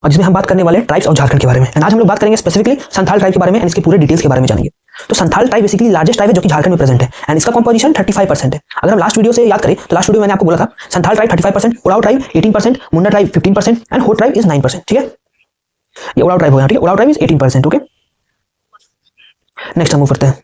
और जिसमें हम बात करने वाले ट्राइब्स ऑफ झारखंड के बारे में। एंड आज हम लोग बात करेंगे स्पेसिफिकली संथाल ट्राइब के बारे में एंड इसके पूरे डिटेल्स के बारे में जानेंगे। तो Santhal tribe basically largest tribe है जो कि झारखंड में प्रेजेंट है एंड इसका कंपोजिशन 35% है। अगर हम लास्ट वीडियो से याद करें तो लास्ट वीडियो में मैंने आपको बोला था Santhal tribe 35%, Oraon tribe 18%, Munda tribe 15% and हो ट्राइब इज 9%। ठीक है, ये उराव ट्राइब हो गया। ठीक है, Oraon tribe is 18%। Okay, next हम मूव करते हैं।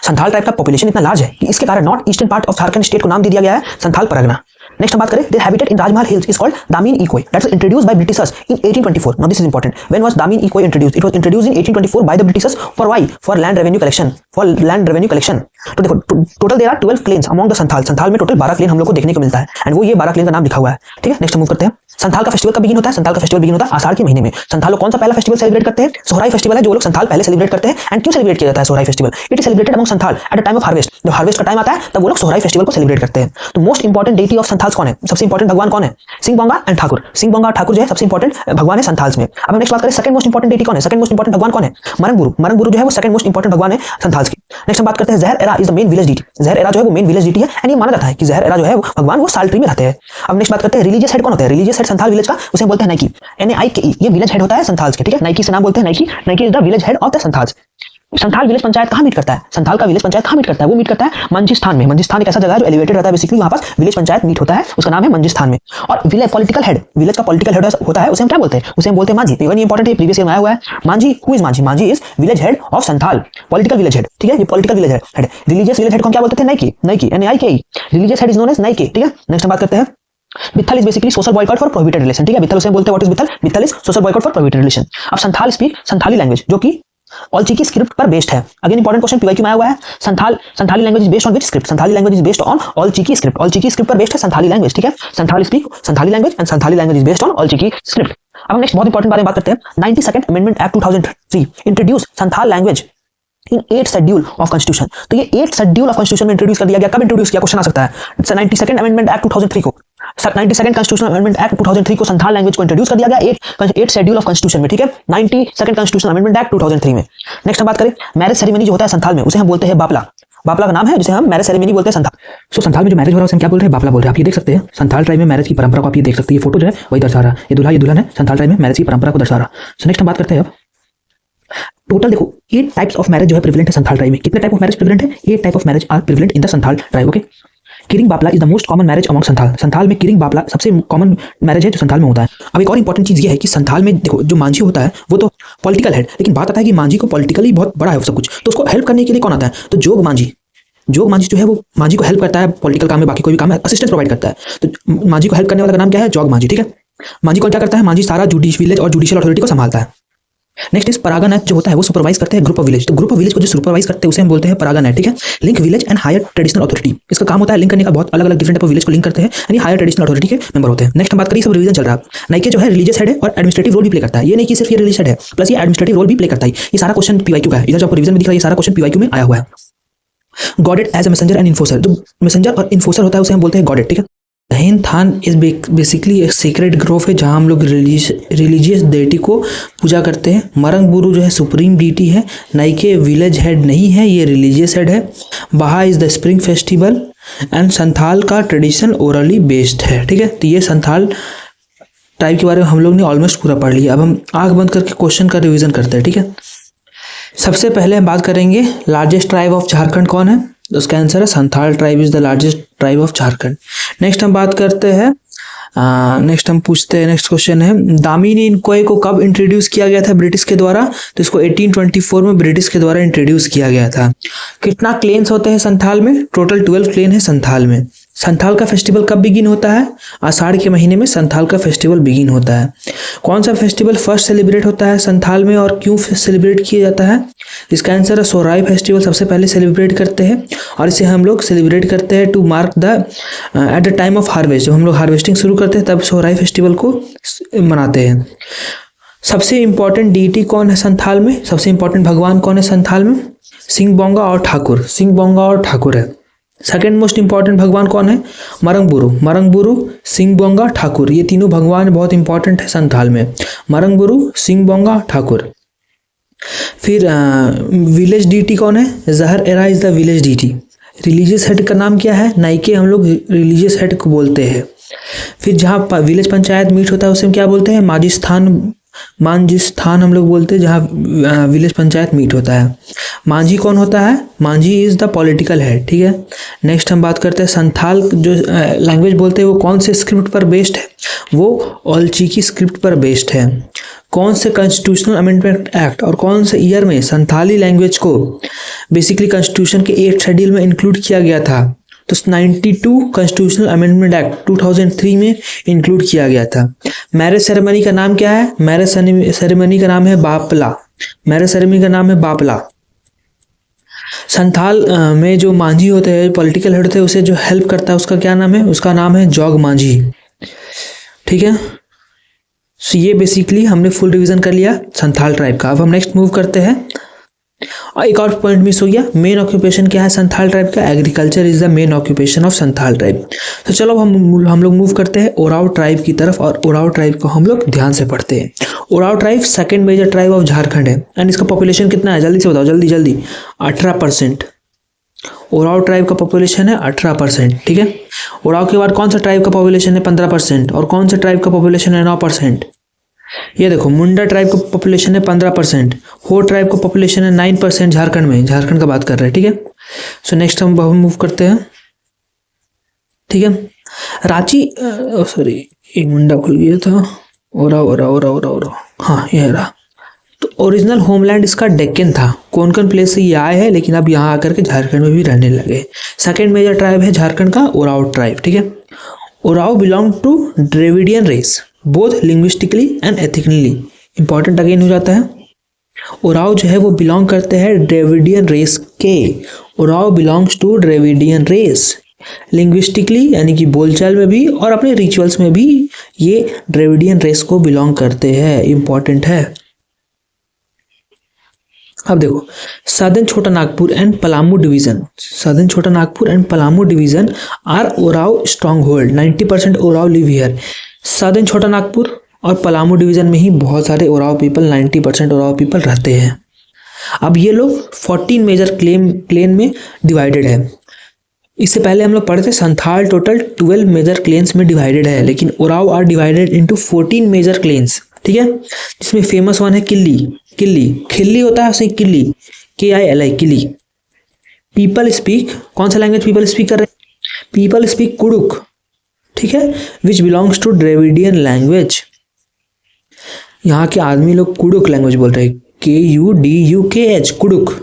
संथाल ट्राइब का पॉपुलेशन इतना लार्ज है कि इसके कारण north eastern part of Jharkhand state को नाम दे दिया गया है संथाल परगना। नेक्स्ट हम बात करें, there habitat in Rajmahal hills is called Damin Ikoh that was introduced by Britishers in 1824। Now this is important, when was Damin Ikoh introduced? It was introduced in 1824 by the Britishers for why? For land revenue collection, for land revenue collection. तो देखो total there are 12 clans among the Santhal. Santhal में total 12 Klein हम लोग को देखने को मिलता है एंड वो ये 12 क्लेन का नाम लिखा हुआ है। ठीक है, नेक्स्ट मूव करते हैं। संथाल का फेस्टिवल कब बिगिन होता है? संथाल का फेस्टिवल बिगिन होता है आषाढ़ के महीने में। संथाल लोग कौन सा पहला फेस्टिवल सेलिब्रेट करते हैं? सोहराई फेस्टिवल है जो लोग संथाल पहले सेलिब्रेट करते हैं। एंड क्यों सेलिब्रेट किया जाता है Sohrai festival? It is celebrated among Santhal eight the time of harvest. जब हार्वेस्ट का टाइम आता है तब वो लोग सोहराई फेस्टिवल को सेलिब्रेट करते हैं। तो most important deity of Santhals कौन है? सबसे इंपॉर्टेंट भगवान कौन है? सिंह बोंगा एंड ठाकुर। सिंह बोंगा और ठाकुर जो है सबसे इंपॉर्टेंट भगवान है संथाल्स में। अब हम नेक्स्ट बात करें सेकंड मोस्ट इंपॉर्टेंट डेटी कौन है? सेकंड मोस्ट इंपॉर्टेंट भगवान कौन है? मरंगबुरु। मरंगबुरु जो है वो सेकंड मोस्ट इंपॉर्टेंट भगवान है संथाल्स की। नेक्स्ट हम बात करते हैं Jaher Era is the main village deity. Jaher Era जो है वो मेन विलेज डीटी है एंड ये माना जाता है कि जहर एरा जो है भगवान वो साल ट्री में रहते हैं। अब नेक्स्ट बात करते हैं रिलीजियस हेड कौन होता है? रिलीजियस हेड संथाल विलेज का उसे बोलते हैं नाइकी, NAIKE। ये विलेज हेड होता है संथाल्स के। ठीक है, नाइकी से नाम बोलते हैं Nike. Nike is the village head of the Santhals. Santhal village panchayat कहाँ मीट करता है? संथाल का विलेज पंचायत कहाँ मीट करता है? वो मीट करता है मंजीस्थान में। मंजीस्थान एक ऐसा जगह है जो एलिवेटेड रहता है, बेसिकली वहां पास विलेज पंचायत मीट होता है, उसका नाम है मंजीस्थान में। और विलेज पॉलिटिकल हेड, विलेज का पॉलिटिकल हेड होता है, उसे हम क्या बोलते हैं? उसे हम बोलते हैं मांझी। इवन इंपॉर्टेंट है, प्रीवियस ईयर में आया हुआ है। Manjhi, who is Manjhi? Manjhi is village head of Santhal, political village head. ठीक है, ये political village head. Religious village head को क्या बोलते थे? Naike, Naike, NAIKE। Religious head is known as Naike. ठीक है, नेक्स्ट हम बात करते हैं Bithal is basically social boycott for prohibited relation. ठीक है, बिथल उसे बोलते हैं what is Bithal? Bithal is social boycott for prohibited relation. अब संथाल स्पीक संथाली लैंग्वेज जो कि ऑलचिकी स्क्रिप्ट पर बेस्ड है। अगेन इंपॉर्टेंट क्वेश्चन पीवाईक्यू में आया हुआ है। Santhali language is based on which script? Santhali language is based on Ol Chiki script. Ol Chiki script पर बेस्ड है संथाली लैंग्वेज। ठीक है, Santhal speak Santhali language and Santhali language is based on Ol Chiki script. अब हम नेक्स्ट बहुत इंपॉर्टेंट बारे में बात करते हैं। 92nd amendment act 2003 introduce Santhal language in 8th schedule of constitution. तो ये 8th शेड्यूल ऑफ कॉन्स्टिट्यूशन में इंट्रोड्यूस कर दिया गया। कब इंट्रोड्यूस किया? क्वेश्चन आ सकता है। 92nd अमेंडमेंट एक्ट 2003 को, 92nd कॉन्स्टिट्यूशनल अमेंडमेंट एक्ट 2003 को संथाल लैंग्वेज को इंट्रोड्यूस कर दिया गया 8th शेड्यूल ऑफ कॉन्स्टिट्यूशन में। ठीक है, 92nd कॉन्स्टिट्यूशनल अमेंडमेंट एक्ट 2003 में। नेक्स्ट हम बात करें मैरिज सेरेमनी जो होता है संथाल में, उसे हम बोलते हैं बापला। बापला का नाम है जिसे हम मैरिज सेरेमनी बोलते हैं संथाल। सो संथाल में जो मैरिज हो रहा है उसे हम क्या बोल रहे हैं? बापला बोल रहे हैं। आप ये देख सकते हैं संथाल ट्राइब में मैरिज की परंपरा को आप ये देख सकते हैं। ये फोटो जो है वही दर्शा रहा है, ये दूल्हा ये दुल्हन है, संथाल ट्राइब में मैरिज की परंपरा को दर्शा रहा। सो नेक्स्ट हम बात करते हैं अब टोटल देखो 8 टाइप्स ऑफ मैरिज जो है प्रिवलेंट है संथाल ट्राइब में। कितने टाइप ऑफ मैरिज प्रिवलेंट है? 8 type of marriage are prevalent in the Santhal tribe. Okay, Kiring Bapla is the most common marriage among Santhal. Santhal में किरिंग बापला सबसे कॉमन मैरिज है जो संथाल में होता है। अब एक और इंपॉर्टेंट चीज ये है कि संथाल में देखो जो मांझी होता है वो तो पॉलिटिकल हेड, लेकिन बात आता है कि मांझी को पॉलिटिकली बहुत बड़ा है सब कुछ, तो उसको हेल्प करने के लिए कौन आता है? तो जोग मांझी। जोग मांझी जो है वो मांझी को हेल्प करता है पॉलिटिकल काम में, बाकी कोई भी काम में असिस्टेंस प्रोवाइड करता है। तो मांझी को हेल्प करने वाला का नाम क्या है? जोग मांझी। ठीक है, मांझी को क्या करता है? मांझी सारा विलेज और जुडिशियल अथॉरिटी को संभालता है। नेक्स्ट इज परागन एक्ट जो होता है वो सुपरवाइज करते हैं ग्रुप ऑफ विलेज। तो ग्रुप ऑफ विलेज को जो सुपरवाइज करते हैं उसे हम बोलते हैं परागन एक्ट। ठीक है, link village and higher traditional authority. इसका काम होता है लिंक करने का, बहुत अलग अलग डिफरेंट टाइप ऑफ विलेज को लिंक करते हैं यानी हायर ट्रेडिशनल अथॉरिटी के मेंबर होते हैं। नेक्स्ट हम बात करें, सब रिवीजन चल रहा है। नाइके जो है रिलीजियस हेड है और एडमिनिस्ट्रेटिव रोल भी प्ले करता है। ये नहीं कि सिर्फ ये रिलीजियस हेड है, प्लस ये एडमिनिस्ट्रेटिव रोल भी प्ले करता है। ये सारा क्वेश्चन पीवाईक्यू का है। इधर जो आपको रिवीजन में दिख रहा है ये सारा क्वेश्चन पीवाईक्यू में आया हुआ है। Godet as a messenger and enforcer. जो मैसेंजर और इन्फोर्सर होता है उसे हम बोलते हैं गॉडेड। ठीक है, दहीन थान इज बेसिकली एक सीक्रेट ग्रोव है जहाँ हम लोग रिलीजियस डेटी को पूजा करते हैं। मरंगबुरु जो है सुप्रीम डीटी है। नाइके विलेज हेड नहीं है, ये रिलीजियस हेड है। बाहा is the spring festival and Santhal का ट्रेडिशन ओरली बेस्ड है। ठीक है, तो ये संथाल टाइप के बारे में हम लोग ने ऑलमोस्ट पूरा पढ़ लिया। अब हम आंख बंद करके क्वेश्चन का रिवीजन करते हैं। ठीक है, सबसे पहले हम बात करेंगे लार्जेस्ट ट्राइब ऑफ झारखंड कौन है? तो उसका आंसर है Santhal tribe is the largest tribe of Jharkhand. Next हम बात करते हैं नेक्स्ट क्वेश्चन है दामिनी इनकोई को कब इंट्रोड्यूस किया गया था ब्रिटिश के द्वारा? तो इसको 1824 में ब्रिटिश के द्वारा इंट्रोड्यूस किया गया था। कितना क्लेन्स होते हैं संथाल में? टोटल 12 क्लेन है संथाल में। संथाल का फेस्टिवल कब बिगिन होता है? आषाढ़ के महीने में संथाल का फेस्टिवल बिगिन होता है। कौन सा फेस्टिवल फर्स्ट सेलिब्रेट होता है संथाल में और क्यों सेलिब्रेट किया जाता है? इसका आंसर है सोहराई फेस्टिवल सबसे पहले सेलिब्रेट करते हैं और इसे हम लोग सेलिब्रेट करते हैं to mark the at the time of harvest. जब हम लोग हार्वेस्टिंग शुरू करते हैं तब सोहराई फेस्टिवल को मनाते हैं। सबसे इंपॉर्टेंट डीटी कौन है संथाल में? सबसे इंपॉर्टेंट भगवान कौन है संथाल में? सिंह बोंगा और ठाकुर। सिंह बोंगा और ठाकुर है। सेकेंड मोस्ट इंपॉर्टेंट भगवान कौन है? मरंगबुरु। मरंगबुरु, सिंह बोंगा, ठाकुर, ये तीनों भगवान बहुत इंपॉर्टेंट है संथाल में। मरंगबुरु, सिंह बोंगा, ठाकुर। फिर विलेज डीटी कौन है? Jaher Era is the village deity. Religious head का नाम क्या है? नाइके हम लोग रिलीजियस हेड को बोलते हैं। फिर जहाँ विलेज पंचायत मीट होता है उसे हम क्या बोलते हैं, मांझी स्थान हम लोग बोलते हैं, जहाँ विलेज पंचायत मीट होता है। मांझी कौन होता है, Manjhi is the political head, ठीक है। नेक्स्ट हम बात करते हैं संथाल जो लैंग्वेज बोलते हैं वो कौन से स्क्रिप्ट पर बेस्ड है, वो ऑलचिकी स्क्रिप्ट पर बेस्ड है। कौन से कॉन्स्टिट्यूशनल अमेंडमेंट एक्ट और कौन से ईयर में संथाली लैंग्वेज को बेसिकली कॉन्स्टिट्यूशन के 8th शेड्यूल में इंक्लूड किया गया था, तो 92 कॉन्स्टिट्यूशनल अमेंडमेंट एक्ट 2003 में इंक्लूड किया गया था। मैरिज सेरेमनी का नाम क्या है, मैरिज सेरेमनी का नाम है बापला, मैरिज सेरेमनी का नाम है बापला। संथाल में जो मांझी होते हैं, पॉलिटिकल हेड होते हैं, उसे जो हेल्प करता है उसका क्या नाम है, उसका नाम है जोग मांझी, ठीक है। सो ये बेसिकली हमने फुल रिवीजन कर लिया संथाल ट्राइब का। अब हम नेक्स्ट मूव करते हैं, और एक और पॉइंट मिस हो गया, मेन ऑक्यूपेशन क्या है संथाल ट्राइब का, agriculture is the main occupation of Santhal tribe. तो चलो हम लोग मूव करते हैं ओराव ट्राइब की तरफ, और ओराव ट्राइब को हम लोग ध्यान से पढ़ते हैं। Oraon tribe second major tribe of Jharkhand है, एंड इसका पॉपुलेशन कितना है, जल्दी से बताओ, जल्दी जल्दी, 18%। ओराव ट्राइब का पॉपुलेशन है 18%, ठीक है। ओराव के बाद कौन सा ट्राइब का पॉपुलेशन है 15%, और कौन सा ट्राइब का पॉपुलेशन है 9%। ये देखो मुंडा ट्राइब का पॉपुलेशन है 15%, हो ट्राइब का पॉपुलेशन है 9% झारखंड में, झारखंड का बात कर रहे हैं, ठीक है। सो नेक्स्ट हम मूव करते हैं, ठीक है। रांची, सॉरी ये मुंडा खुल गया था, ओराव, हाँ ये रहा। तो ओरिजिनल होमलैंड इसका डेक्कन था, कोंकण प्लेस से ये आए हैं, लेकिन अब यहाँ आकर के झारखंड में भी रहने लगे। सेकेंड मेजर ट्राइब है झारखंड का ओराव ट्राइब, ठीक है। Oraon belong to Dravidian race both linguistically and ethically, important again हो जाता है। ओराव जो है वो बिलोंग करते हैं द्रविडियन रेस के, Oraon belongs to Dravidian race, linguistically यानी कि बोलचाल में भी और अपने रिचुअल्स में भी ये द्रविडियन रेस को बिलोंग करते हैं, इंपॉर्टेंट है। अब देखो southern Chota Nagpur and Palamu division, southern Chota Nagpur and Palamu division are Oraon strong hold, 90% Oraon live here. Southern Chota Nagpur और पलामू डिवीजन में ही बहुत सारे ओराव पीपल, 90% ओराव पीपल रहते हैं। अब ये लोग 14 मेजर क्लेन में डिवाइडेड है। इससे पहले हम लोग पढ़े थे संथाल टोटल 12 मेजर क्लेन्स में डिवाइडेड है, लेकिन Oraon are divided into 14 major clans, ठीक है। जिसमें फेमस वन है खिल्ली होता है उसे किल्ली, KILI किल्ली। पीपल स्पीक, कौन सा लैंग्वेज पीपल स्पीक कर रहे हैं, पीपल स्पीक कुडुक, ठीक है, which belongs to Dravidian language. यहाँ के आदमी लोग कुडुक लैंग्वेज बोल रहे हैं, KUDUKH कुडुक,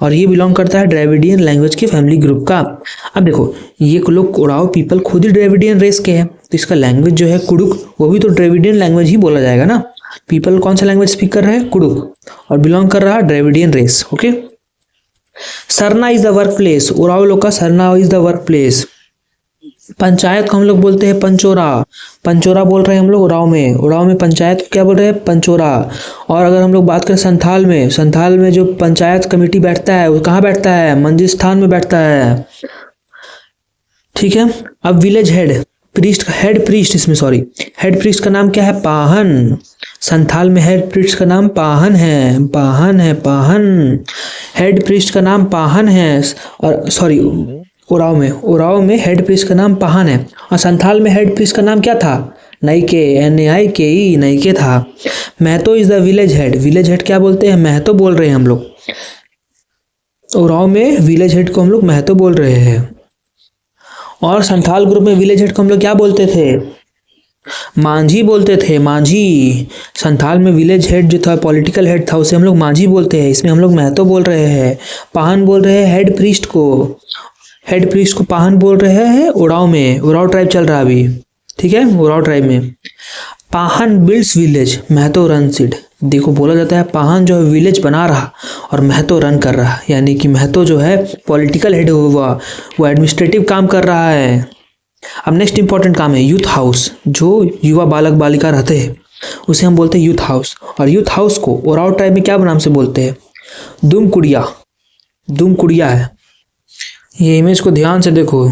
और ये बिलोंग करता है द्रविडियन लैंग्वेज के फैमिली ग्रुप का। अब देखो ये लोग ओराव पीपल खुद ही द्रविडियन रेस के हैं, तो इसका लैंग्वेज जो है कुडुक, वो भी तो द्रविडियन लैंग्वेज ही बोला जाएगा ना। पीपल कौन सा लैंग्वेज स्पीक कर रहे हैं, कुडुक, और बिलोंग कर रहा है Dravidian race, okay. Sarna is the work place, Oraon लोग का Sarna is the work place. Panchayat को हम लोग बोलते हैं पंचोरा, पंचोरा बोल रहे हैं हम लोग ओराव में पंचायत को क्या बोल रहे हैं, पंचोरा। और अगर हम लोग बात करें संथाल में जो पंचायत कमेटी बैठता है वो कहाँ बैठता है, मंझी स्थान में बैठता है, ठीक है। अब विलेज हेड प्रीस्ट का नाम क्या है, पाहन। संथाल में हेड प्रीस्ट का नाम पाहन है। हेड प्रीस्ट का नाम पाहन है, और सॉरी ओराव में हेड प्रीस्ट का नाम पाहन है, और संथाल में हेड प्रीस्ट का नाम क्या था, नाइके, NAIKE, नाइके था। Mahato is the village head क्या बोलते हैं, महतो बोल रहे हैं हम लोग। ओराव में विलेज हेड को हम लोग महतो बोल रहे हैं, और संथाल ग्रुप में विलेज हेड को हम लोग क्या बोलते थे, मांझी बोलते थे, मांझी। संथाल में विलेज हेड जो था, पॉलिटिकल हेड था, उसे हम लोग मांझी बोलते हैं, इसमें हम लोग महतो बोल रहे हैं। पाहन बोल रहे हैं हेड प्रीस्ट को पाहन बोल रहे हैं ओराव ट्राइब चल रहा अभी, ठीक है। ओराव ट्राइब में Pahan builds village, Mahato runs it. देखो बोला जाता है पाहन जो है विलेज बना रहा और महतो रन कर रहा, यानी कि महतो जो है पॉलिटिकल हेड हुआ, वो एडमिनिस्ट्रेटिव काम कर रहा है। अब नेक्स्ट इंपॉर्टेंट काम है यूथ हाउस, जो युवा बालक बालिका रहते हैं उसे हम बोलते हैं यूथ हाउस। और यूथ हाउस को ओराव ट्राइब में क्या नाम से बोलते हैं, दुम कुड़िया है। ये इमेज को ध्यान से देखो,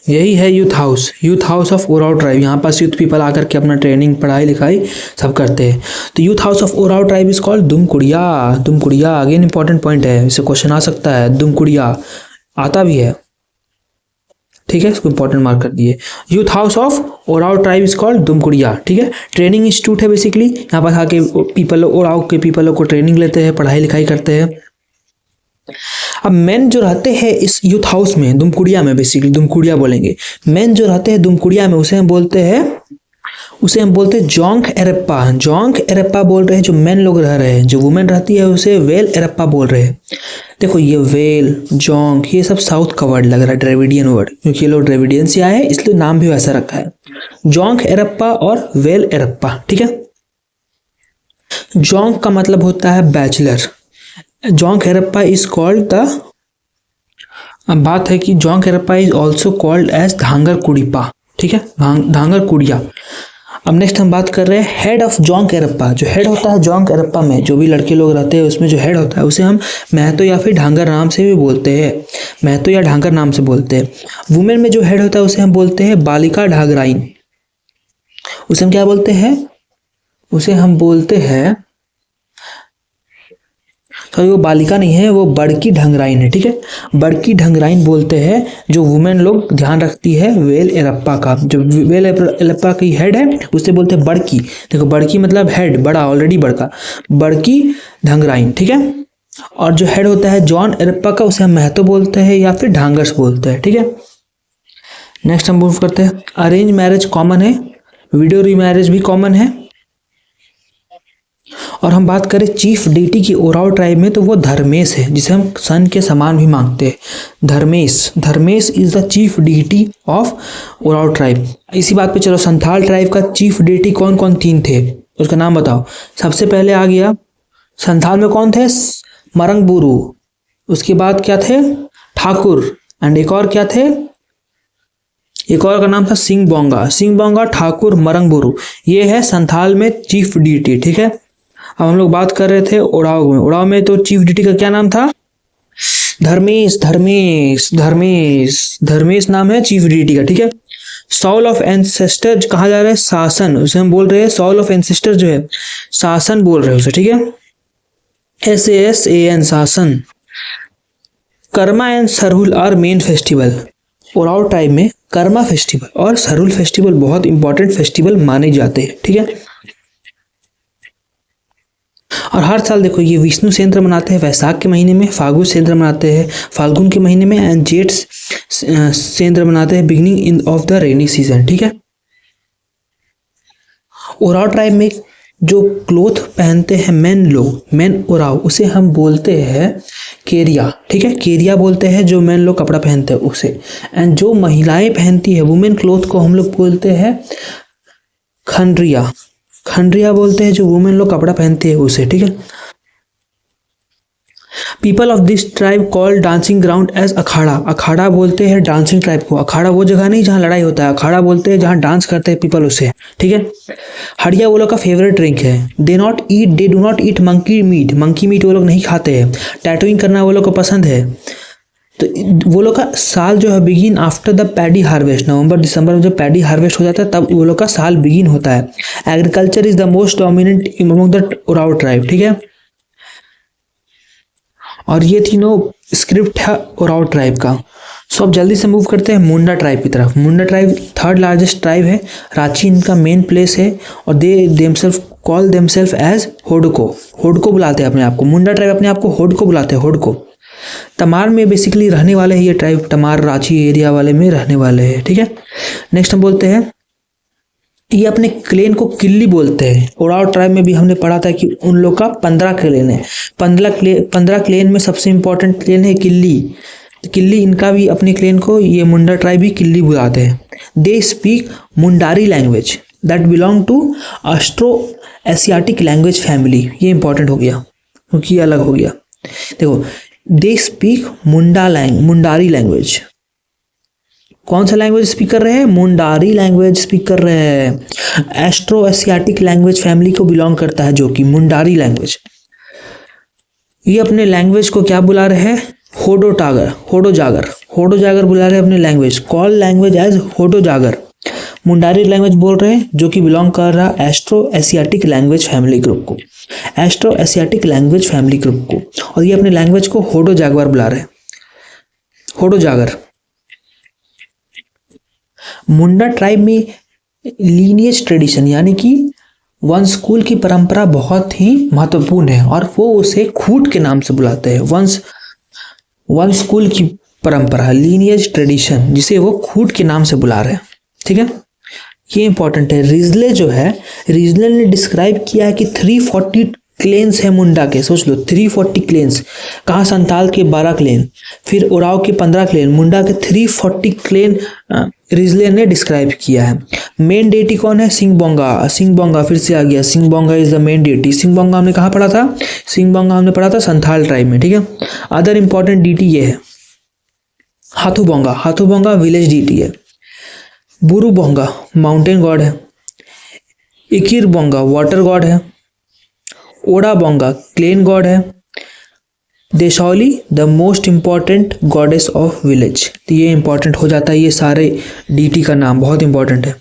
यही है youth house of Oraon tribe. यहाँ पास यूथ पीपल आकर के अपना ट्रेनिंग, पढ़ाई लिखाई सब करते हैं। तो youth house of Oraon tribe is called Dhumkuria. Again important point है, इससे क्वेश्चन आ सकता है, दुम कुड़िया आता भी है। ठीक है, इसको इंपॉर्टेंट मार्क कर दिए। Youth house of Oraon tribe is called Dhumkuria, ठीक है, ट्रेनिंग इंस्टीट्यूट है बेसिकली, यहाँ पर आके पीपल ओराव के पीपल को ट्रेनिंग लेते हैं, पढ़ाई लिखाई करते हैं। अब मेन जो रहते हैं इस यूथ हाउस में, दुमकुड़िया में, बेसिकली दुमकुड़िया बोलेंगे, मेन जो रहते हैं दुमकुड़िया में उसे हम बोलते हैं जोंग एरप्पा। जोंग एरप्पा बोल रहे हैं जो मेन लोग रह रहे हैं, जो वुमेन रहती है उसे वेल एरप्पा बोल रहे हैं। देखो ये वेल, जोंग, ये सब साउथ का वर्ड लग रहा है, द्रविडियन वर्ड, क्योंकि ये लोग द्रविडियन से आए हैं इसलिए नाम भी वैसा रखा है, जोंग एरप्पा और वेल एरप्पा, ठीक है। जोंग का मतलब होता है bachelor. Jonkh Erpa is called the, अब बात है कि Jonkh Erpa is also called as Dhangar Kudiya, ठीक है, धांगर कुड़िया। अब नेक्स्ट हम बात कर रहे हैं हेड ऑफ जोंग एरप्पा। जो हेड होता है जोंग एरप्पा में, जो भी लड़के लोग रहते हैं उसमें जो हेड होता है उसे हम महतो या फिर ढांगर नाम से भी बोलते हैं, महतो या ढांगर नाम से बोलते हैं। वुमेन में जो हेड होता है उसे हम बोलते हैं बालिका ढागराइन। उसे हम क्या बोलते हैं, उसे हम बोलते हैं, सॉरी वो बालिका नहीं है, वो बड़की ढंगराइन है, ठीक है, बड़की ढंगराइन बोलते हैं जो वुमेन लोग ध्यान रखती है वेल एरप्पा का। जो वेल एरप्पा की हेड है उसे बोलते हैं बड़की। देखो बड़की मतलब हेड, बड़ा, ऑलरेडी बड़का, बड़की ढंगराइन, ठीक है। और जो हेड होता है जॉन एरप्पा का उसे हम महतो बोलते हैं या फिर ढांगर्स बोलते हैं, ठीक है। नेक्स्ट हम मूव करते हैं, अरेंज मैरिज कॉमन है, विडो रीमैरिज भी कॉमन है। और हम बात करें चीफ डीटी की ओराव ट्राइब में तो वो धर्मेश है, जिसे हम सन के समान भी मांगते हैं, Dharmesh. Dharmesh is the chief deity of Oraon tribe. इसी बात पे चलो, संथाल ट्राइब का चीफ डीटी कौन कौन तीन थे उसका नाम बताओ। सबसे पहले आ गया संथाल में कौन थे, मरंगबुरु, उसके बाद क्या थे, ठाकुर, एंड एक और क्या थे, एक और का नाम था सिंह बोंगा। सिंह बोंगा, ठाकुर, मरंगबुरु, ये है संथाल में चीफ डीटी, ठीक है। अब हम लोग बात कर रहे थे ओराव में। ओराव में तो चीफ डीटी का क्या नाम था, धर्मेश। धर्मेश धर्मेश धर्मेश नाम है चीफ डीटी का, ठीक है। सॉल ऑफ एंसेस्टर कहा जा रहा है शासन, उसे हम बोल रहे हैं सॉल ऑफ एंसेस्टर जो है शासन बोल रहे हैं उसे, ठीक है, SASAN Sasan. Karma and Sarhul are main festival. Oraon tribe में कर्मा फेस्टिवल और सरहुल फेस्टिवल बहुत इंपॉर्टेंट फेस्टिवल माने जाते हैं, ठीक है। और हर साल देखो ये विष्णु सेंद्र मनाते हैं वैशाख के महीने में, फागुन सेंद्र मनाते हैं फाल्गुन के महीने में, एंड जेठ सेंद्र मनाते हैं beginning in of the rainy season, ठीक है। ओराव ट्राइब में जो क्लोथ पहनते हैं मेन लोग, मेन ओराव, उसे हम बोलते हैं केरिया, ठीक है, केरिया बोलते हैं जो मेन लोग कपड़ा पहनते हैं उसे। एंड जो महिलाएं पहनती है वुमेन क्लोथ को हम लोग बोलते हैं खंड्रिया। खंड्रिया बोलते हैं जो वुमेन लोग कपड़ा पहनते हैं उसे, ठीक है। People of this tribe call dancing ground as akhara. अखाड़ा बोलते हैं डांसिंग ट्राइब को। अखाड़ा वो जगह नहीं जहाँ लड़ाई होता है, अखाड़ा बोलते हैं जहाँ डांस करते हैं पीपल उसे, ठीक है। हड़िया वो लोग का फेवरेट ड्रिंक है। They do not eat monkey meat. Monkey meat वो लोग नहीं खाते हैं। टैटूइंग करना वो लोग को पसंद है। तो वो लोग का साल जो है begin after the paddy harvest, नवंबर दिसंबर में जब पैडी हार्वेस्ट हो जाता है तब वो लोग का साल बिगिन होता है। Agriculture is the most dominant among the Oraon tribe, ठीक है। और ये तीनों स्क्रिप्ट है ओराव ट्राइब का। सो अब जल्दी से मूव करते हैं मुंडा ट्राइब की तरफ। Munda tribe third largest tribe है, रांची इनका मेन प्लेस है और they themselves call themselves as Horoko. Horoko बुलाते हैं अपने आप को, मुंडा ट्राइब अपने आप को होडको बुलाते हैं, होडको। तमार में बेसिकली रहने वाले हैं ये ट्राइब, तमार रांची एरिया वाले में रहने वाले हैं, ठीक है। नेक्स्ट हम बोलते हैं ये अपने क्लेन को किल्ली बोलते हैं। ओराव ट्राइब में भी हमने पढ़ा था कि उन लोग का 15 क्लेन है। 15 क्लेन में सबसे इंपॉर्टेंट क्लेन है किल्ली। किल्ली इनका भी अपने क्लेन को ये मुंडा ट्राइब भी किल्ली बुलाते हैं। They speak Mundari language that belong to Austro Asiatic language family. ये इंपॉर्टेंट हो गया क्योंकि ये अलग हो गया। देखो दे स्पीक मुंडारी लैंग्वेज। कौन सा लैंग्वेज स्पीक कर रहे हैं, मुंडारी लैंग्वेज स्पीक कर रहे हैं। एस्ट्रो एशियाटिक लैंग्वेज फैमिली को बिलोंग करता है जो कि मुंडारी लैंग्वेज। ये अपने लैंग्वेज को क्या बुला रहे हैं, होडो जागर बुला रहे हैं अपने लैंग्वेज। कॉल लैंग्वेज एज होडो जागर। मुंडारी लैंग्वेज बोल रहे हैं जो कि बिलोंग कर रहा है Austro Asiatic language family group को, Austro Asiatic language family group को। और ये अपने लैंग्वेज को होडो जागर बुला रहे हैं, होडो जागर। मुंडा ट्राइब में लीनियज ट्रेडिशन यानी कि वंशकुल की परंपरा बहुत ही महत्वपूर्ण है और वो उसे खूट के नाम से बुलाते हैं। वंशकुल की परंपरा लीनियज ट्रेडिशन जिसे वो खूट के नाम से बुला रहे हैं। ठीक है, ये इंपॉर्टेंट है। रिजले जो है, रिजले ने डिस्क्राइब किया है कि 340 क्लेन्स है मुंडा के। सोच लो 340 क्लेन्स, कहाँ संताल के 12 क्लेन, फिर उराव के 15 क्लेन, मुंडा के 340 क्लेन रिजले ने डिस्क्राइब किया है। मेन डेटी कौन है? सिंगबोंगा। सिंगबोंगा फिर से आ गया, Singbonga is the main deity. Singbonga हमने कहाँ पढ़ा था? सिंगबोंगा हमने पढ़ा था संथाल ट्राइब में। ठीक है, अदर इंपॉर्टेंट डीटी ये है हाथूबोंगा। हाथूबोंगा विलेज डीटी है। बुरुबोंगा माउंटेन गॉड है। इकिरबोंगा वाटर गॉड है। ओडाबोंगा क्लेन गॉड है। Deshauli the most important goddess of village. तो ये इंपॉर्टेंट हो जाता है, ये सारे डीटी का नाम बहुत इंपॉर्टेंट है,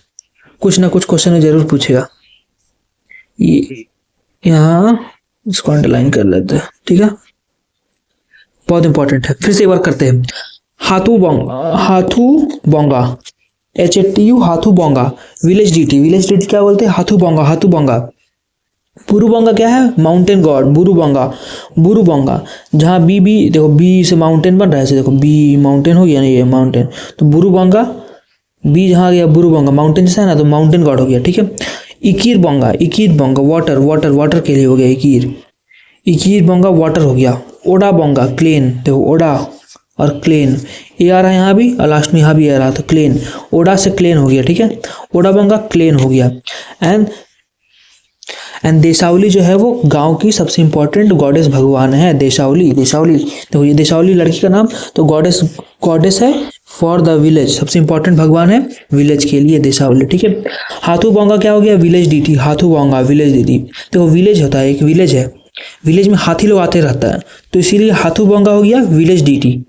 कुछ ना कुछ क्वेश्चन में जरूर पूछेगा। ये यहाँ इसको अंडरलाइन कर लेते हैं। ठीक है, बहुत इंपॉर्टेंट है। फिर से एक बार करते हैं। Hatubonga HATU Hatubonga village deity. Village deity क्या बोलते हैं? हाथूबोंगा। हाथूबोंगा। बुरुबोंगा क्या है? Mountain God. बुरुबोंगा। बुरुबोंगा जहाँ बी देखो, बी से माउंटेन बन रहा है, देखो बी माउंटेन हो गया ना, ये माउंटेन, तो बुरुबोंगा बी जहाँ गया बुरुबोंगा माउंटेन जैसा है ना, तो माउंटेन गॉड हो गया। ठीक है, इकिरबोंगा। इकिरबोंगा वाटर, वाटर वाटर के लिए हो गया इकिरबोंगा वाटर हो गया। ओडाबोंगा क्लेन, देखो ओडा और क्लेन, ए आ रहा है यहाँ भी और लास्ट में यहाँ भी आ रहा था क्लेन, ओडा से क्लेन हो गया। ठीक है, ओडाबोंगा क्लेन हो गया। एंड देशावली जो है वो गांव की सबसे इंपॉर्टेंट गॉडेस भगवान है। देशावली देखो ये देशावली लड़की का नाम, तो गॉडेस है फॉर द विलेज, सबसे इंपॉर्टेंट भगवान है विलेज के लिए देशावली। ठीक है, हाथूबोंगा क्या हो गया? Village deity. Hatubonga village deity. देखो विलेज होता है, एक विलेज है, विलेज में हाथी लोग आते रहता है, तो इसीलिए हाथूबोंगा हो गया विलेज डीटी।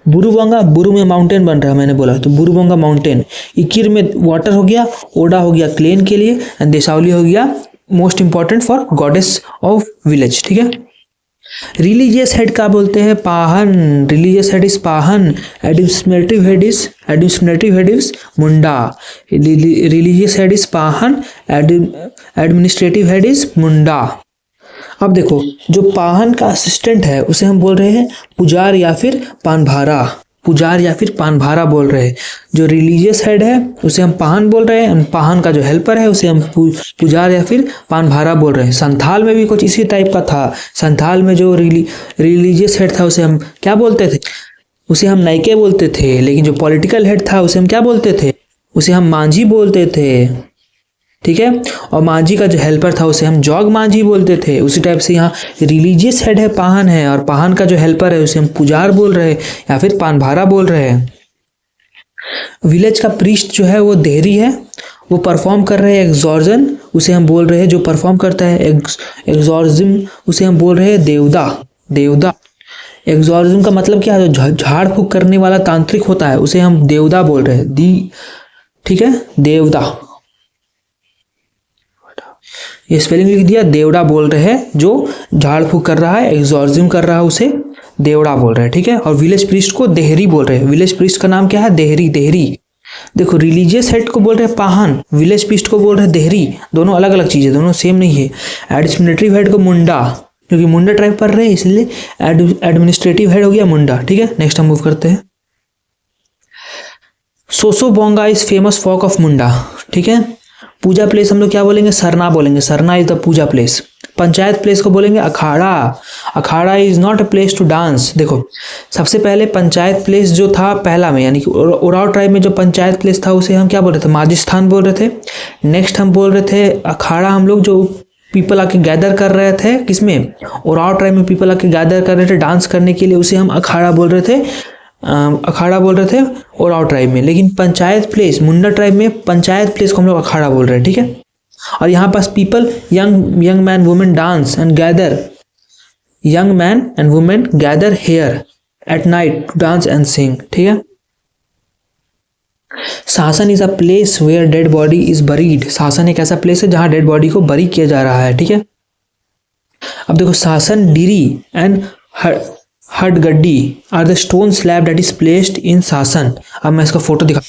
बुरुबोंगा, बुरु में माउंटेन बन रहा है मैंने बोला, तो बुरुबोंगा माउंटेन। इकिर में वाटर हो गया, ओडा हो गया क्लेन के लिए, एंड देशावली हो गया most important for goddess of village. ठीक है, रिलीजियस हेड क्या बोलते हैं? Pahan. Religious head is Pahan. Administrative head is Munda. Religious head is Pahan, administrative head is Munda. अब देखो, जो पाहन का असिस्टेंट है उसे हम बोल रहे हैं पुजार या फिर पानभारा। पुजार या फिर पानभारा बोल रहे हैं। जो रिलीजियस हेड है उसे हम पाहन बोल रहे हैं, पाहन का जो हेल्पर है उसे हम पुजार या फिर पानभारा बोल रहे हैं। संथाल में भी कुछ इसी टाइप का था। संथाल में जो रिलीजियस हेड था उसे हम क्या बोलते थे? उसे हम नाइके बोलते थे। लेकिन जो पॉलिटिकल हेड था उसे हम क्या बोलते थे? उसे हम मांझी बोलते थे। ठीक है, और मांझी का जो हेल्पर था उसे हम जॉग मांझी बोलते थे। उसी टाइप से यहाँ रिलीजियस हेड है पाहन है, और पाहन का जो हेल्पर है उसे हम पुजार बोल रहे हैं या फिर पानभारा बोल रहे हैं। विलेज का प्रीस्ट जो है वो देहरी है, वो परफॉर्म कर रहे हैं एक्सॉर्जन, उसे हम बोल रहे हैं, जो परफॉर्म करता है एक्सॉर्जिम उसे हम बोल रहे हैं देवदा। देवदा एक्सॉर्जिम का मतलब क्या है? जो झाड़ फूक करने वाला तांत्रिक होता है उसे हम देवदा बोल रहे हैं। ठीक है, देवदा, ये स्पेलिंग लिख दिया, देवड़ा बोल रहे हैं। जो झाड़ फूक कर रहा है, एक्सॉर्जिम कर रहा है, उसे देवड़ा बोल रहे हैं। ठीक है, और विलेज प्रीस्ट को देहरी बोल रहे हैं। विलेज प्रीस्ट का नाम क्या है? देहरी। देहरी देखो, रिलीजियस हेड को बोल रहे हैं पाहन, विलेज प्रीस्ट को बोल रहे हैं देहरी। दोनों अलग अलग चीजें, दोनों सेम नहीं है। एडमिनिस्ट्रेटिव हेड को मुंडा, क्योंकि मुंडा ट्राइब पढ़ रहे हैं इसलिए एडमिनिस्ट्रेटिव हेड हो गया मुंडा। ठीक है, नेक्स्ट हम मूव करते हैं। सोसोबोंगा इज फेमस फॉक ऑफ मुंडा। ठीक है, पूजा प्लेस हम लोग क्या बोलेंगे? सरना बोलेंगे। Sarna is the puja place. Panchayat place को बोलेंगे akhara. Akhara is not a place to dance. देखो, सबसे पहले पंचायत प्लेस जो था पहला में, यानी कि उराव ट्राइब में जो पंचायत प्लेस था उसे हम क्या बोल रहे थे? माजी स्थान बोल रहे थे। नेक्स्ट हम बोल रहे थे अखाड़ा, हम लोग जो पीपल आके गैदर कर रहे थे, किसमें? उराव ट्राइब में पीपल आके गैदर कर रहे थे डांस करने के लिए, उसे हम अखाड़ा बोल रहे थे। अखाड़ा बोल रहे थे उराव ट्राइब में। लेकिन पंचायत प्लेस, मुंडा ट्राइब में पंचायत प्लेस को हम लोग अखाड़ा बोल रहे हैं। ठीक है, और यहाँ पास people young man women dance and gather, young man and women gather here at night to dance and sing. ठीक है, Sasan is a place where dead body is buried. Sasan एक ऐसा प्लेस है जहां डेड बॉडी को बरी किया जा रहा है। ठीक है, अब देखो, शासन डिरी एंड हडगड्डी are the stone slab that is placed in Sasan. अब मैं इसका फोटो दिखा,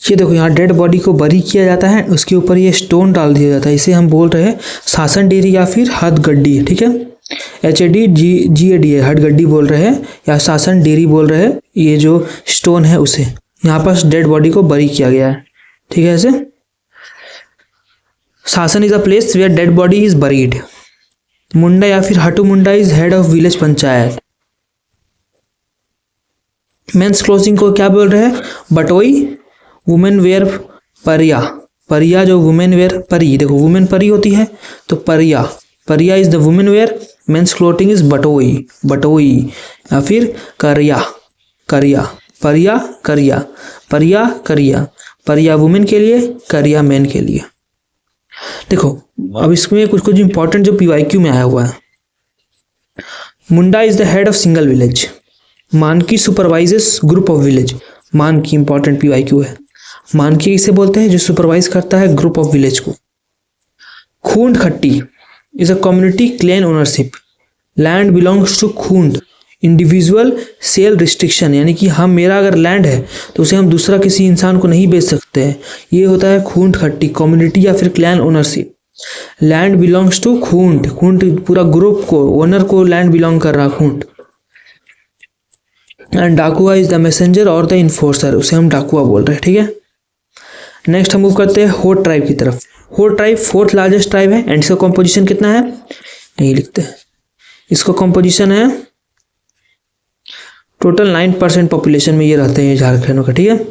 ये देखो यहाँ डेड बॉडी को बरी किया जाता है, उसके ऊपर ये स्टोन डाल दिया जाता है, इसे हम बोल रहे हैं शासन डेरी या फिर हथगड्डी। ठीक है, HADGAD है, हथगड्डी बोल रहे हैं या शासन डेरी बोल रहे हैं, ये जो स्टोन है उसे यहाँ पर डेड बॉडी को बरी किया गया है। ठीक है, ऐसे Sasan is a place where dead body is buried. Munda या फिर Hatu Munda is head of village panchayat. Men's clothing को क्या बोल रहे हैं? बटोई। वुमेन वेयर परिया, परिया जो वुमेन वेयर परी, देखो वुमेन परी होती है तो परिया, pariya is the women wear. Men's clothing is batoi, बटोई या फिर करिया, करिया, परिया करिया, परिया करिया, परिया वुमेन के लिए, करिया मेन के लिए। देखो अब इसमें कुछ कुछ इंपॉर्टेंट जो PYQ में आया हुआ है। Munda is the head of single village. Manki supervises group of village. Manki important PYQ है। मानकी किसे बोलते हैं? जो सुपरवाइज करता है ग्रुप ऑफ विलेज को। Khuntkatti is a community clan ownership. Land belongs to Khunt. Individual sale restriction, यानी कि हम मेरा अगर लैंड है तो उसे हम दूसरा किसी इंसान को नहीं बेच सकते हैं। ये होता है खूंड खट्टी, कम्युनिटी या फिर clan ownership. Land belongs to Khunt, Khunt पूरा ग्रुप को, ओनर को लैंड बिलोंग कर रहा Khunt. And Dakua is the messenger और द इन्फोर्सर, उसे हम डाकुआ बोल रहे हैं। ठीक है, नेक्स्ट हम मूव करते हैं होट ट्राइब की तरफ। होट ट्राइब 4th लार्जेस्ट ट्राइब है एंड इसका कॉम्पोजिशन कितना है? यही लिखते हैं। इसका कॉम्पोजिशन है टोटल 9% पॉपुलेशन में ये रहते हैं झारखंड का। ठीक है,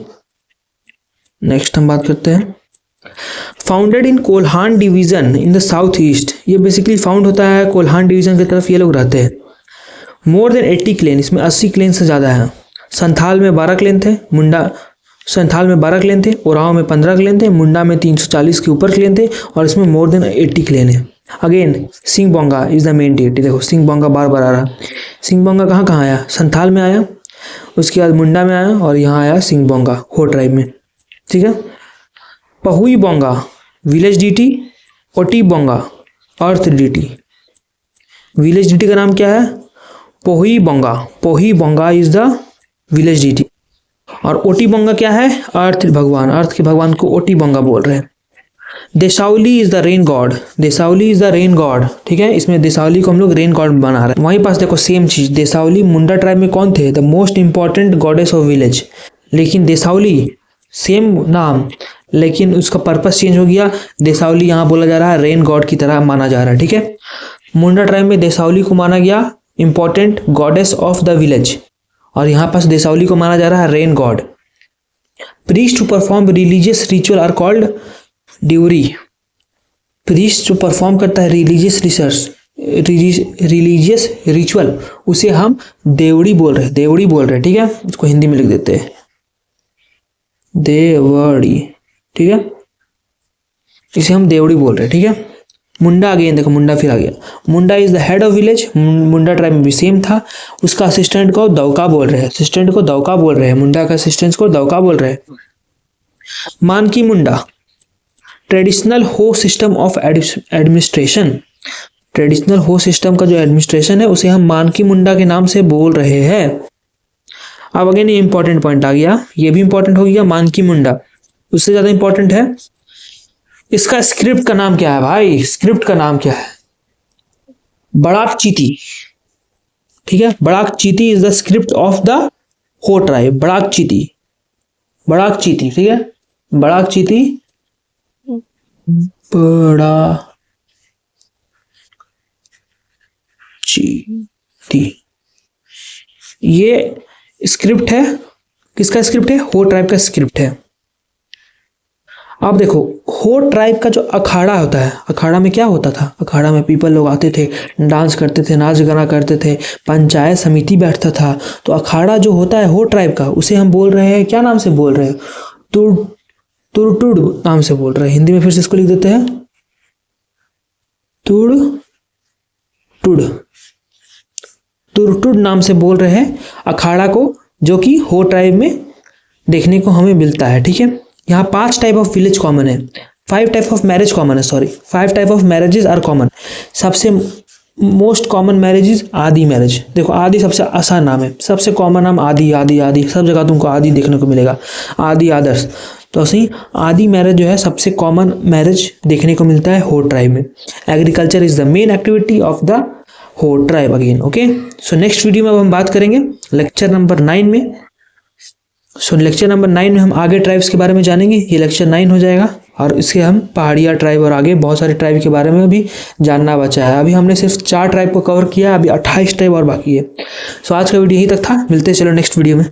नेक्स्ट हम बात करते हैं founded in Kolhan division in the south east. ये बेसिकली फाउंड होता है कोल्हान डिवीजन की तरफ ये लोग रहते हैं। मोर देन 80 क्लेन, इसमें 80 क्लेन से ज़्यादा है। संथाल में 12 क्लेन थे, मुंडा संथाल में 12 क्लेन थे, ओराव में 15 क्लेन थे, मुंडा में 340 के ऊपर क्लेन थे और इसमें मोर देन 80 क्लेन है। Again Singbonga is the main deity. देखो सिंह बोंगा बार बार आ रहा। सिंह बोंगा कहाँ कहाँ आया? संथाल में आया, उसके बाद मुंडा में आया और यहाँ आया सिंह बोंगा हो ट्राइब में। ठीक है, पहुई बोंगा विलेज डीटी, ओटी बोंगा अर्थ डीटी। विलेज डीटी का नाम क्या है? पोही बोंगा। पोही बोंगा इज द विलेज डीटी। और ओटी बोंगा क्या है? अर्थ भगवान, अर्थ के भगवान को ओटी बोंगा बोल रहे हैं। Desauli is the rain god. Desauli is the rain god. ठीक है, इसमें देसावली को हम लोग रेन गॉड बना रहे हैं। वहीं पास देखो सेम चीज, देसावली मुंडा ट्राइब में कौन थे? The most important goddess of village. लेकिन देसावली सेम नाम, लेकिन उसका पर्पस चेंज हो गया। देसावली यहाँ बोला जा रहा है रेन गॉड की तरह माना जा रहा है। ठीक है, मुंडा ट्राइब में देसावली को माना गया important goddess of the village और यहाँ पास देसावली को माना जा रहा है rain god. Priest to perform religious ritual are called Deuri. Priest जो परफॉर्म करता है रिलीजियस रिचुअल उसे हम देवड़ी बोल रहे हैं। देवड़ी बोल रहे हैं। ठीक है, उसको हिंदी में लिख देते हैं देवड़ी। ठीक है, इसे हम देवड़ी बोल रहे हैं। ठीक है, मुंडा अगेन देखो मुंडा फिर आ गया। Munda is the head of village. Munda tribe में भी सेम था। उसका असिस्टेंट को दौका बोल रहे हैं। असिस्टेंट को दौका बोल रहे हैं। मुंडा का असिस्टेंट को दौका बोल रहे हैं। मानकी मुंडा ट्रेडिशनल हो सिस्टम ऑफ एडमिनिस्ट्रेशन। ट्रेडिशनल हो सिस्टम का जो एडमिनिस्ट्रेशन है उसे हम मानकी मुंडा के नाम से बोल रहे हैं। अब अगेन ये इंपॉर्टेंट पॉइंट आ गया, ये भी इंपॉर्टेंट हो गया। मानकी मुंडा उससे ज्यादा इंपॉर्टेंट है। इसका स्क्रिप्ट का नाम क्या है भाई? स्क्रिप्ट का नाम क्या है? बड़ाक चीती। ठीक है, बड़ाक चीती is the script of the Ho tribe. बड़ाक चीती, बड़ाक चीती। ठीक है, बड़ाक चीती, बड़ा चीती ये स्क्रिप्ट है। किसका स्क्रिप्ट है? हो ट्राइब का स्क्रिप्ट है। अब देखो हो ट्राइब का जो अखाड़ा होता है, अखाड़ा में क्या होता था? अखाड़ा में पीपल लोग आते थे, डांस करते थे, नाच गाना करते थे, पंचायत समिति बैठता था। तो अखाड़ा जो होता है हो ट्राइब का उसे हम बोल रहे हैं, क्या नाम से बोल रहे हैं? तुड़टुड़ नाम से बोल रहे हैं। हिंदी में फिर से इसको लिख देते हैं तुड़टुड़ नाम से बोल रहे हैं अखाड़ा को, जो कि हो ट्राइब में देखने को हमें मिलता है। ठीक है, यहाँ 5 टाइप ऑफ विलेज कॉमन है, 5 टाइप ऑफ मैरिज कॉमन है, 5 type of marriages are common. सबसे most common marriage is Adi marriage. देखो आदि सबसे आसान नाम है, सबसे कॉमन नाम आदि। आदि आदि सब जगह तुमको आदि देखने को मिलेगा। आदि आदर्श तो ऐसे ही आदि मैरिज जो है सबसे कॉमन मैरिज देखने को मिलता है हो ट्राइब में। Agriculture is the main activity of the Ho tribe again. Okay, so next video में अब हम बात करेंगे लेक्चर नंबर 9 में। सो लेक्चर नंबर 9 में हम आगे ट्राइब्स के बारे में जानेंगे। ये लेक्चर 9 हो जाएगा और इसके हम पहाड़िया ट्राइब और आगे बहुत सारे ट्राइब के बारे में भी जानना बचा है। अभी हमने सिर्फ 4 ट्राइब को कवर किया, अभी 28 ट्राइब और बाकी है। सो आज का वीडियो यहीं तक था, मिलते हैं चलो नेक्स्ट वीडियो में।